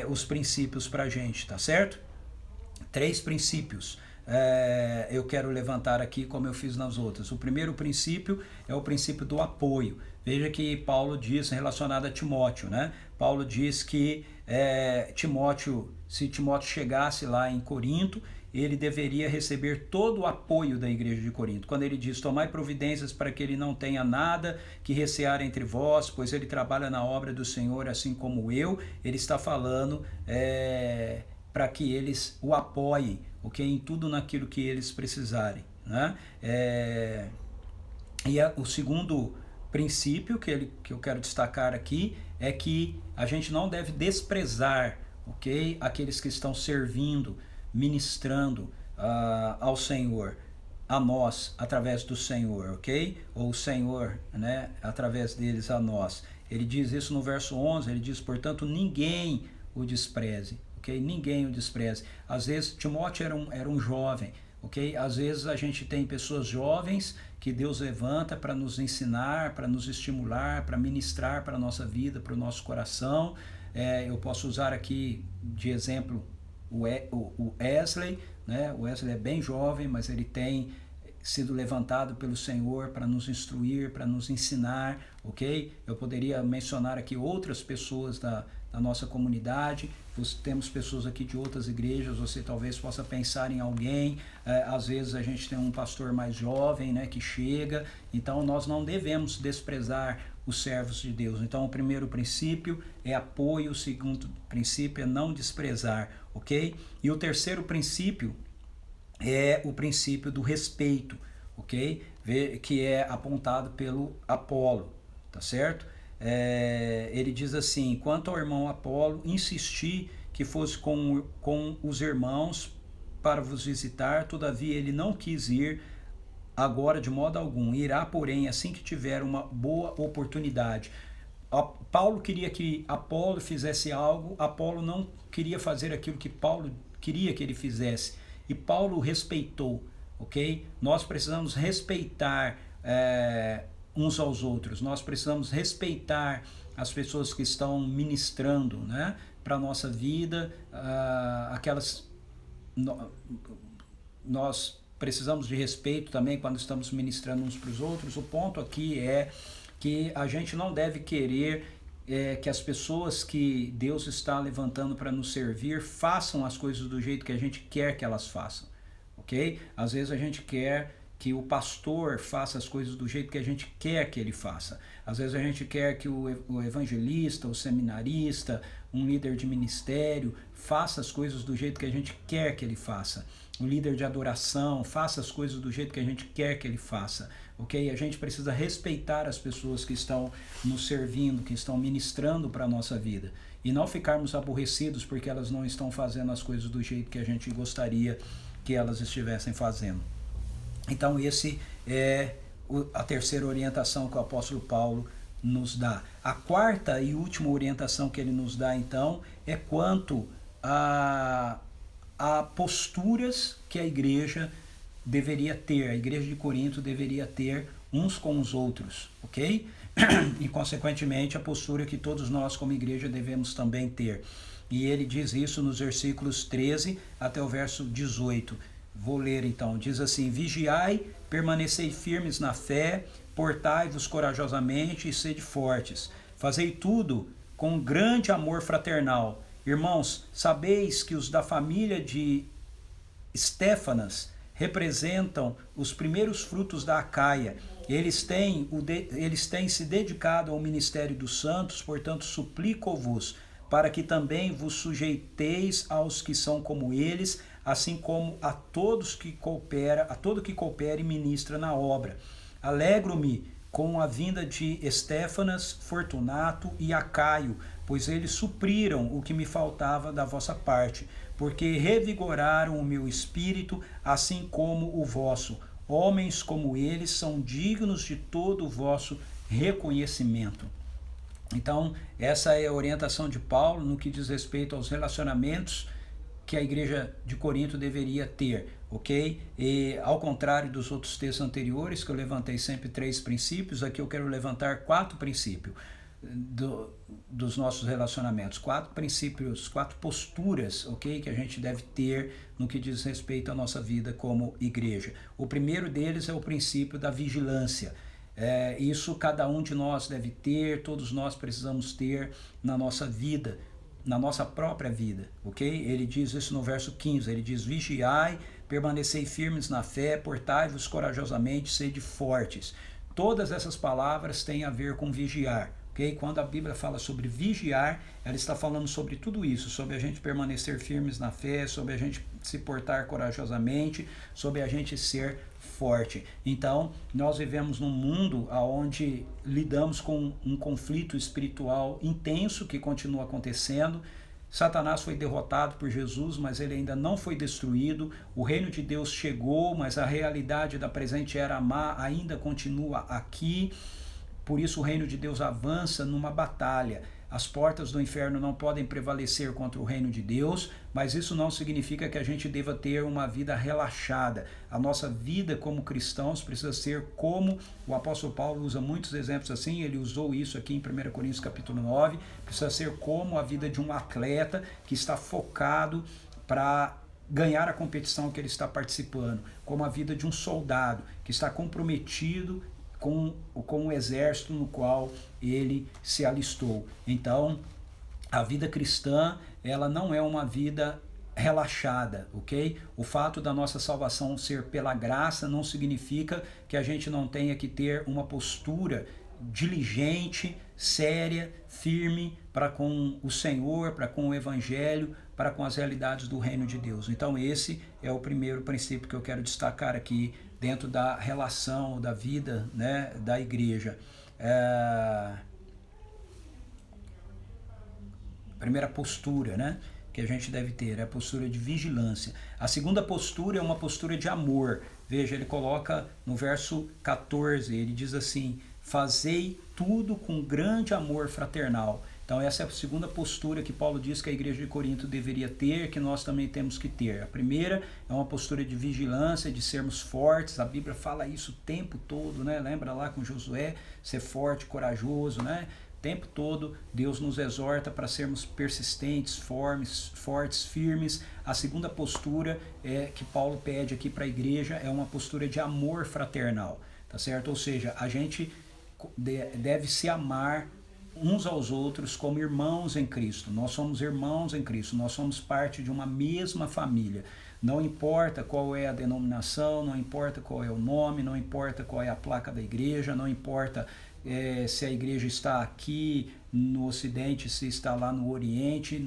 os princípios para a gente, tá certo? 3 princípios. Eu quero levantar aqui como eu fiz nas outras. O primeiro princípio é o princípio do apoio. Veja que Paulo diz relacionado a Timóteo, né? Paulo diz que se Timóteo chegasse lá em Corinto, ele deveria receber todo o apoio da igreja de Corinto. Quando ele diz, tomai providências para que ele não tenha nada que recear entre vós, pois ele trabalha na obra do Senhor assim como eu, ele está falando para que eles o apoiem, ok? Em tudo naquilo que eles precisarem, né? O segundo princípio que eu quero destacar aqui é que a gente não deve desprezar, ok? Aqueles que estão servindo, ministrando ao Senhor, a nós, através do Senhor, ok? Ou o Senhor, né, através deles a nós. Ele diz isso no verso 11, ele diz, portanto, ninguém o despreze. Okay? Ninguém o despreze. Às vezes, Timóteo era um jovem, ok? Às vezes a gente tem pessoas jovens que Deus levanta para nos ensinar, para nos estimular, para ministrar para a nossa vida, para o nosso coração. Eu posso usar aqui de exemplo o Wesley, né? O Wesley é bem jovem, mas ele tem sido levantado pelo Senhor para nos instruir, para nos ensinar, ok? Eu poderia mencionar aqui outras pessoas da nossa comunidade. Temos pessoas aqui de outras igrejas, você talvez possa pensar em alguém. Às vezes a gente tem um pastor mais jovem, né, que chega. Então nós não devemos desprezar os servos de Deus. Então o primeiro princípio é apoio, o segundo princípio é não desprezar, ok? E o terceiro princípio é o princípio do respeito, ok? Que é apontado pelo Apolo, tá certo? Ele diz assim: quanto ao irmão Apolo, insisti que fosse com os irmãos para vos visitar, todavia ele não quis ir agora de modo algum. Irá, porém, assim que tiver uma boa oportunidade. Paulo queria que Apolo fizesse algo, Apolo não queria fazer aquilo que Paulo queria que ele fizesse. E Paulo respeitou, ok? Nós precisamos respeitar uns aos outros, nós precisamos respeitar as pessoas que estão ministrando, né, para a nossa vida, nós precisamos de respeito também quando estamos ministrando uns para os outros. O ponto aqui é que a gente não deve querer que as pessoas que Deus está levantando para nos servir façam as coisas do jeito que a gente quer que elas façam, ok? Às vezes a gente quer que o pastor faça as coisas do jeito que a gente quer que ele faça. Às vezes a gente quer que o evangelista, o seminarista, um líder de ministério faça as coisas do jeito que a gente quer que ele faça. Um líder de adoração faça as coisas do jeito que a gente quer que ele faça, ok? A gente precisa respeitar as pessoas que estão nos servindo, que estão ministrando para a nossa vida, e não ficarmos aborrecidos porque elas não estão fazendo as coisas do jeito que a gente gostaria que elas estivessem fazendo. Então esse é a terceira orientação que o apóstolo Paulo nos dá. A quarta e última orientação que ele nos dá, então, é quanto a posturas que a igreja deveria ter, a igreja de Corinto deveria ter uns com os outros, ok? E, consequentemente, a postura que todos nós como igreja devemos também ter. E ele diz isso nos versículos 13 até o verso 18. Vou ler então, diz assim: vigiai, permanecei firmes na fé, portai-vos corajosamente e sede fortes. Fazei tudo com grande amor fraternal. Irmãos, sabeis que os da família de Estéfanas representam os primeiros frutos da Acaia. Eles têm se dedicado ao ministério dos santos, portanto suplico-vos para que também vos sujeiteis aos que são como eles, assim como a todo que coopera e ministra na obra. Alegro-me com a vinda de Estéfanas, Fortunato e Acaio, pois eles supriram o que me faltava da vossa parte, porque revigoraram o meu espírito, assim como o vosso. Homens como eles são dignos de todo o vosso reconhecimento. Então, essa é a orientação de Paulo no que diz respeito aos relacionamentos que a igreja de Corinto deveria ter, ok? E ao contrário dos outros textos anteriores, que eu levantei sempre 3 princípios, aqui eu quero levantar 4 princípios dos nossos relacionamentos, 4 princípios, 4 posturas, ok? Que a gente deve ter no que diz respeito à nossa vida como igreja. O primeiro deles é o princípio da vigilância. Isso cada um de nós deve ter, todos nós precisamos ter na nossa vida, na nossa própria vida, ok? Ele diz isso no verso 15, ele diz: vigiai, permanecei firmes na fé, portai-vos corajosamente, sede fortes. Todas essas palavras têm a ver com vigiar, ok? Quando a Bíblia fala sobre vigiar, ela está falando sobre tudo isso, sobre a gente permanecer firmes na fé, sobre a gente se portar corajosamente, sobre a gente ser forte. Então, nós vivemos num mundo onde lidamos com um conflito espiritual intenso que continua acontecendo. Satanás foi derrotado por Jesus, mas ele ainda não foi destruído. O reino de Deus chegou, mas a realidade da presente era má ainda continua aqui. Por isso o reino de Deus avança numa batalha. As portas do inferno não podem prevalecer contra o reino de Deus, mas isso não significa que a gente deva ter uma vida relaxada. A nossa vida como cristãos precisa ser como o apóstolo Paulo usa muitos exemplos assim, ele usou isso aqui em 1 Coríntios capítulo 9, precisa ser como a vida de um atleta que está focado para ganhar a competição que ele está participando, como a vida de um soldado que está comprometido com o exército no qual ele se alistou. Então, a vida cristã, ela não é uma vida relaxada, ok? O fato da nossa salvação ser pela graça não significa que a gente não tenha que ter uma postura diligente, séria, firme para com o Senhor, para com o Evangelho, para com as realidades do reino de Deus. Então esse é o primeiro princípio que eu quero destacar aqui dentro da relação, da vida, né, da igreja. Primeira postura, né, que a gente deve ter é a postura de vigilância. A segunda postura é uma postura de amor. Veja, ele coloca no verso 14, ele diz assim: fazei tudo com grande amor fraternal. Então essa é a segunda postura que Paulo diz que a igreja de Corinto deveria ter, que nós também temos que ter. A primeira é uma postura de vigilância, de sermos fortes. A Bíblia fala isso o tempo todo, né? Lembra lá com Josué, ser forte, corajoso, né? O tempo todo Deus nos exorta para sermos persistentes, fortes, firmes. A segunda postura que Paulo pede aqui para a igreja é uma postura de amor fraternal, tá certo? Ou seja, a gente deve se amar uns aos outros como irmãos em Cristo. Nós somos irmãos em Cristo, nós somos parte de uma mesma família. Não importa qual é a denominação, não importa qual é o nome, não importa qual é a placa da igreja, não importa se a igreja está aqui no Ocidente, se está lá no Oriente.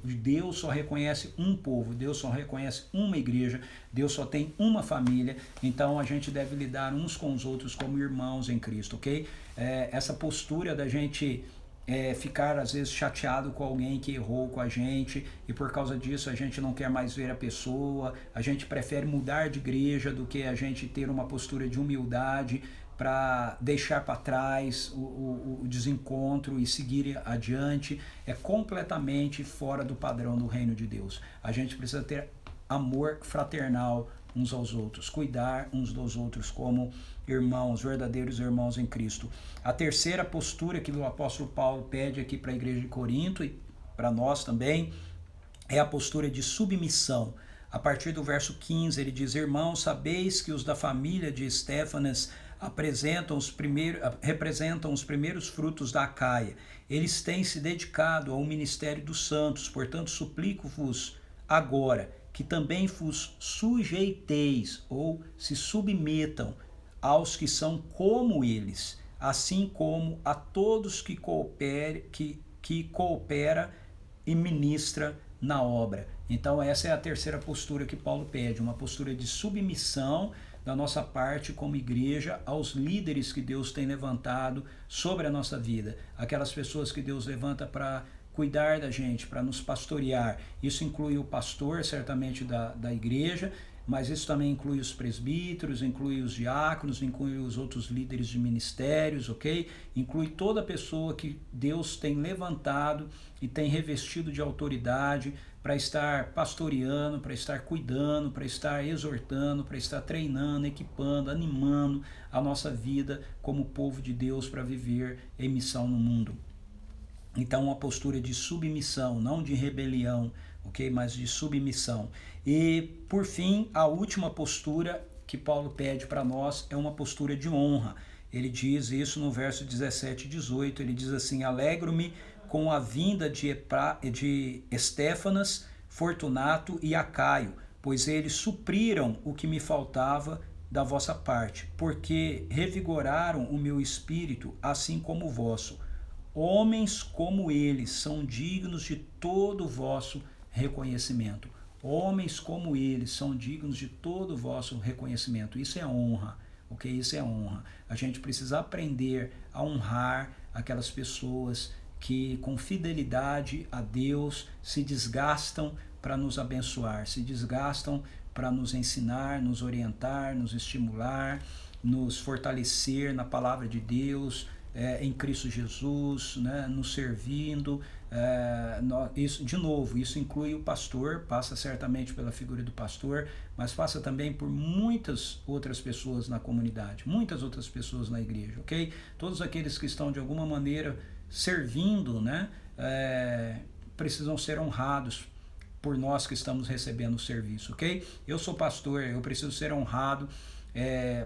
Deus só reconhece um povo, Deus só reconhece uma igreja, Deus só tem uma família. Então a gente deve lidar uns com os outros como irmãos em Cristo, ok? Essa postura da gente ficar às vezes chateado com alguém que errou com a gente e por causa disso a gente não quer mais ver a pessoa, a gente prefere mudar de igreja do que a gente ter uma postura de humildade para deixar para trás o desencontro e seguir adiante. É completamente fora do padrão do reino de Deus. A gente precisa ter amor fraternal uns aos outros, cuidar uns dos outros como irmãos, verdadeiros irmãos em Cristo. A terceira postura que o apóstolo Paulo pede aqui para a igreja de Corinto e para nós também é a postura de submissão. A partir do verso 15 ele diz: irmãos, sabeis que os da família de Estéfanas representam os primeiros frutos da Acaia. Eles têm se dedicado ao ministério dos santos, portanto suplico-vos agora que também vos sujeiteis ou se submetam aos que são como eles, assim como a todos que coopera e ministra na obra. Então essa é a terceira postura que Paulo pede, uma postura de submissão da nossa parte como igreja aos líderes que Deus tem levantado sobre a nossa vida, aquelas pessoas que Deus levanta para cuidar da gente, para nos pastorear. Isso inclui o pastor, certamente, da igreja, mas isso também inclui os presbíteros, inclui os diáconos, inclui os outros líderes de ministérios, ok? Inclui toda pessoa que Deus tem levantado e tem revestido de autoridade para estar pastoreando, para estar cuidando, para estar exortando, para estar treinando, equipando, animando a nossa vida como povo de Deus para viver em missão no mundo. Então, uma postura de submissão, não de rebelião, ok? Mas de submissão. E, por fim, a última postura que Paulo pede para nós é uma postura de honra. Ele diz isso no verso 17 e 18, ele diz assim: alegro-me com a vinda de Estéfanas, Fortunato e Acaio, pois eles supriram o que me faltava da vossa parte, porque revigoraram o meu espírito, assim como o vosso. Homens como eles são dignos de todo o vosso reconhecimento. Homens como eles são dignos de todo o vosso reconhecimento. Isso é honra, ok? Isso é honra. A gente precisa aprender a honrar aquelas pessoas que com fidelidade a Deus se desgastam para nos abençoar, se desgastam para nos ensinar, nos orientar, nos estimular, nos fortalecer na palavra de Deus, em Cristo Jesus, né, nos servindo. Isso, de novo, isso inclui o pastor, passa certamente pela figura do pastor, mas passa também por muitas outras pessoas na comunidade, muitas outras pessoas na igreja, ok? Todos aqueles que estão de alguma maneira servindo, né, precisam ser honrados por nós que estamos recebendo o serviço, ok? Eu sou pastor, eu preciso ser honrado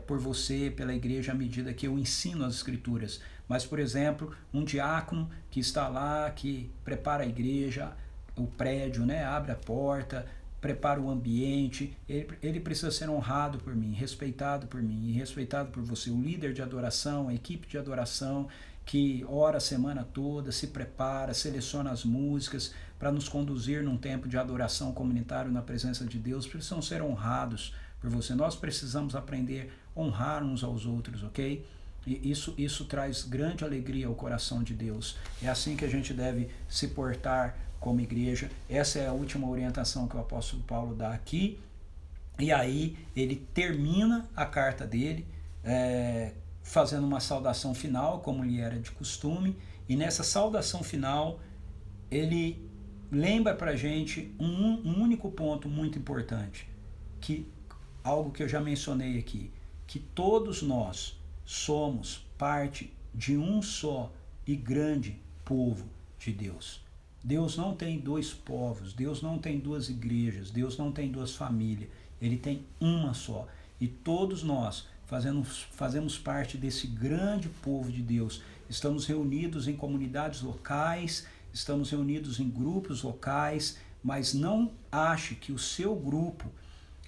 por você, pela igreja, à medida que eu ensino as escrituras. Mas, por exemplo, um diácono que está lá, que prepara a igreja, o prédio, né, abre a porta, prepara o ambiente, ele precisa ser honrado por mim, respeitado por mim e respeitado por você. O líder de adoração, a equipe de adoração, que ora a semana toda, se prepara, seleciona as músicas para nos conduzir num tempo de adoração comunitário na presença de Deus, precisam ser honrados por você. Nós precisamos aprender a honrar uns aos outros, ok? E isso traz grande alegria ao coração de Deus. É assim que a gente deve se portar como igreja. Essa é a última orientação que o apóstolo Paulo dá aqui. E aí ele termina a carta dele, fazendo uma saudação final, como lhe era de costume. E nessa saudação final, ele lembra para a gente um único ponto muito importante, algo que eu já mencionei aqui, que todos nós somos parte de um só e grande povo de Deus. Deus não tem dois povos, Deus não tem duas igrejas, Deus não tem duas famílias, Ele tem uma só. E todos nós fazemos parte desse grande povo de Deus. Estamos reunidos em comunidades locais, estamos reunidos em grupos locais, mas não ache que o seu grupo,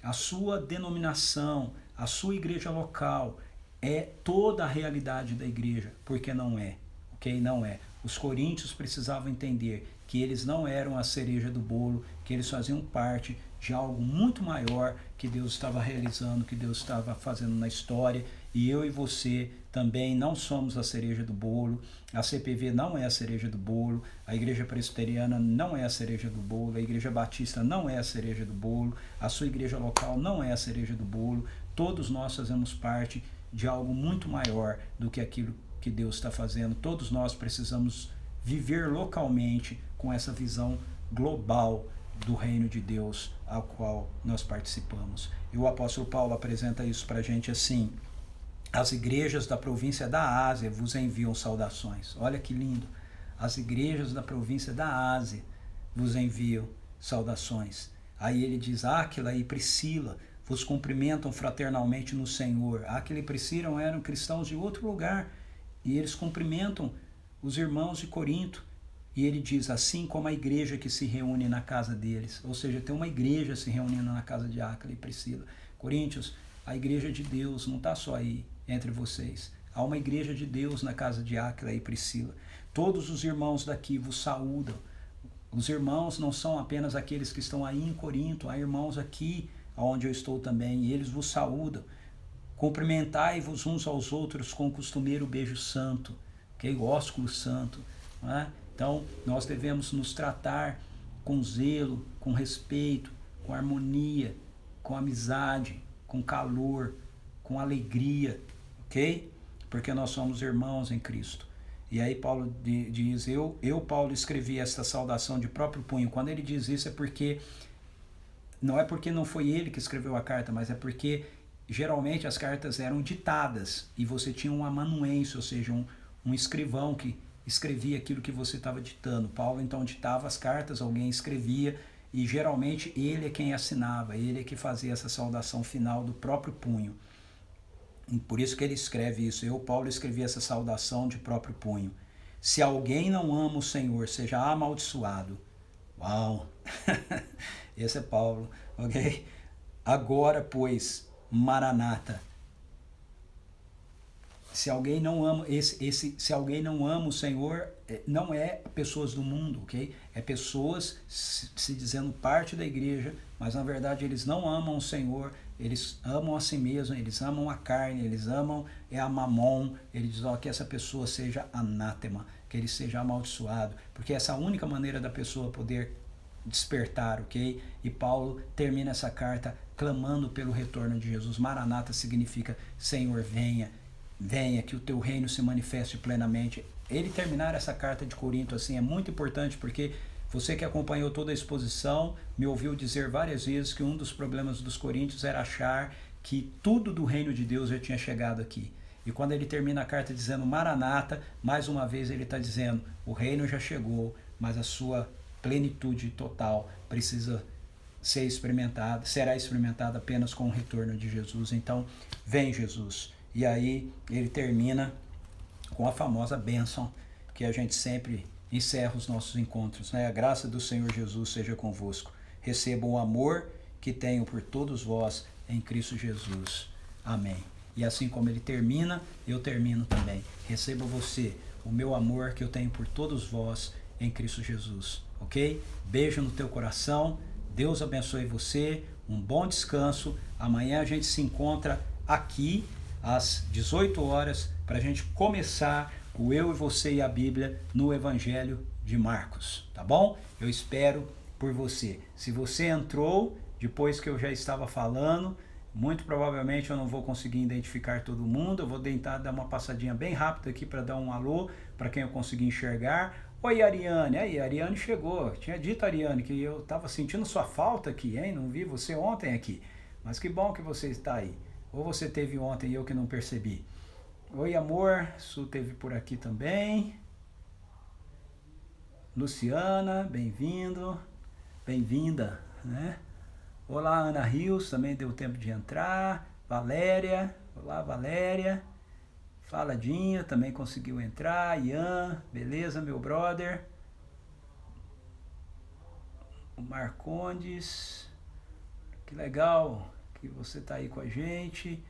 a sua denominação, a sua igreja local é toda a realidade da igreja, porque não é, ok? Não é. Os coríntios precisavam entender que eles não eram a cereja do bolo, que eles faziam parte de algo muito maior que Deus estava realizando, que Deus estava fazendo na história, e eu e você também não somos a cereja do bolo. A CPV não é a cereja do bolo, a Igreja Presbiteriana não é a cereja do bolo, a Igreja Batista não é a cereja do bolo, a sua igreja local não é a cereja do bolo. Todos nós fazemos parte de algo muito maior do que aquilo que Deus está fazendo. Todos nós precisamos viver localmente com essa visão global do reino de Deus ao qual nós participamos. E o apóstolo Paulo apresenta isso para a gente assim: as igrejas da província da Ásia vos enviam saudações. Olha que lindo. As igrejas da província da Ásia vos enviam saudações. Aí ele diz: Áquila e Priscila vos cumprimentam fraternalmente no Senhor. Áquila e Priscila eram cristãos de outro lugar e eles cumprimentam os irmãos de Corinto. E ele diz: assim como a igreja que se reúne na casa deles. Ou seja, tem uma igreja se reunindo na casa de Áquila e Priscila. Coríntios, a igreja de Deus não está só aí entre vocês. Há uma igreja de Deus na casa de Áquila e Priscila. Todos os irmãos daqui vos saúdam. Os irmãos não são apenas aqueles que estão aí em Corinto. Há irmãos aqui, onde eu estou também, e eles vos saúdam. Cumprimentai-vos uns aos outros com o costumeiro beijo santo, okay? O ósculo santo, não é? Então, nós devemos nos tratar com zelo, com respeito, com harmonia, com amizade, com calor, com alegria, ok? Porque nós somos irmãos em Cristo. E aí Paulo diz: Paulo, escrevi esta saudação de próprio punho. Quando ele diz isso é porque, não é porque não foi ele que escreveu a carta, mas é porque geralmente as cartas eram ditadas e você tinha um amanuense, ou seja, um escrivão que escrevia aquilo que você estava ditando. Paulo então ditava as cartas, alguém escrevia e geralmente ele é quem assinava, ele é que fazia essa saudação final do próprio punho. E por isso que ele escreve isso: Paulo, escrevi essa saudação de próprio punho. Se alguém não ama o Senhor, seja amaldiçoado. Uau! Esse é Paulo, ok? Agora, pois, Maranata. Se alguém não ama se alguém não ama o Senhor, não é pessoas do mundo, ok? É pessoas se dizendo parte da igreja, mas na verdade eles não amam o Senhor, eles amam a si mesmos, eles amam a carne, eles amam a mamon. Ele diz que essa pessoa seja anátema, que ele seja amaldiçoado, porque essa é a única maneira da pessoa poder despertar, ok? E Paulo termina essa carta clamando pelo retorno de Jesus. Maranata significa Senhor, venha. Venha, que o teu reino se manifeste plenamente. Ele terminar essa carta de Corinto assim é muito importante, porque você que acompanhou toda a exposição me ouviu dizer várias vezes que um dos problemas dos coríntios era achar que tudo do reino de Deus já tinha chegado aqui. E quando ele termina a carta dizendo Maranata, mais uma vez ele está dizendo: o reino já chegou, mas a sua plenitude total precisa ser experimentada, será experimentada apenas com o retorno de Jesus. Então, vem Jesus. E aí ele termina com a famosa bênção que a gente sempre encerra os nossos encontros, né? A graça do Senhor Jesus seja convosco. Recebam o amor que tenho por todos vós em Cristo Jesus. Amém. E assim como ele termina, eu termino também. Receba você o meu amor que eu tenho por todos vós em Cristo Jesus, ok? Beijo no teu coração, Deus abençoe você, um bom descanso. Amanhã a gente se encontra aqui às 18 horas para a gente começar o Eu e Você e a Bíblia no Evangelho de Marcos, tá bom? Eu espero por você. Se você entrou depois que eu já estava falando, muito provavelmente eu não vou conseguir identificar todo mundo. Eu vou tentar dar uma passadinha bem rápida aqui para dar um alô para quem eu conseguir enxergar. Oi, Ariane. Aí, a Ariane chegou. Tinha dito, Ariane, que eu estava sentindo sua falta aqui, hein? Não vi você ontem aqui. Mas que bom que você está aí. Ou você teve ontem e eu que não percebi. Oi, amor. Su teve por aqui também. Luciana, bem-vindo. Bem-vinda, né? Olá, Ana Rios, também deu tempo de entrar. Valéria, olá, Valéria. Fala, Dinha, também conseguiu entrar. Ian, beleza, meu brother. O Marcondes, que legal que você tá aí com a gente.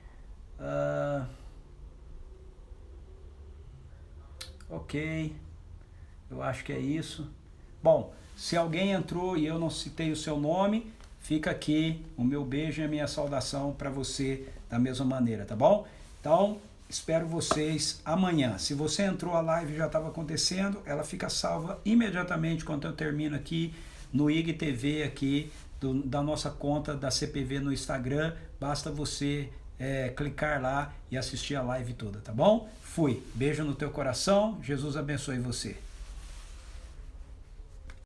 Ok, eu acho que é isso. Bom, se alguém entrou e eu não citei o seu nome, fica aqui o meu beijo e a minha saudação para você da mesma maneira, tá bom? Então, espero vocês amanhã. Se você entrou, a live já estava acontecendo, ela fica salva imediatamente quando eu termino aqui no IGTV aqui da nossa conta da CPV no Instagram. Basta você clicar lá e assistir a live toda, tá bom? Fui. Beijo no teu coração. Jesus abençoe você.